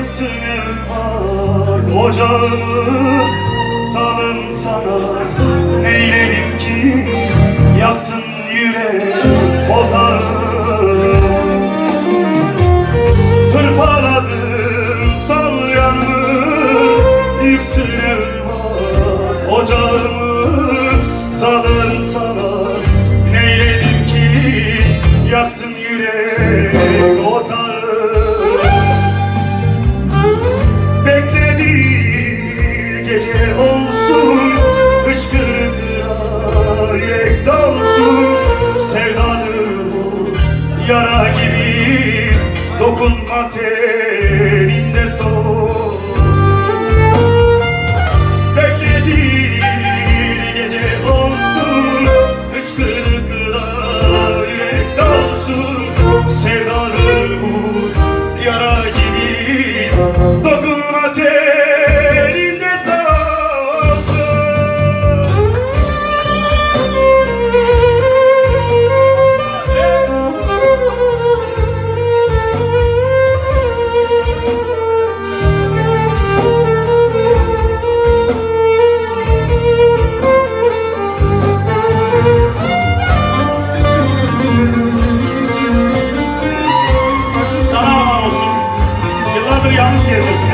yıksın ev var ocağımı, zalim sana neyledim ki yaktın yürek otağı. Hırpaladın sal yanımı, yıktın ev var ocağımı, zalim sana neyledim ki yaktın yürek otağı. Bekle bir gece olsun, hıçkırıklara yürek dalsın. Sevdadır bu yara gibi, dokunma teninde soğusun. Bekle bir gece olsun, hıçkırıklara yürek dalsın. Sevdadır bu yara gibi, dokunma teninde soğusun. Sana aman olsun, yıllardır yalnız geziyorsun.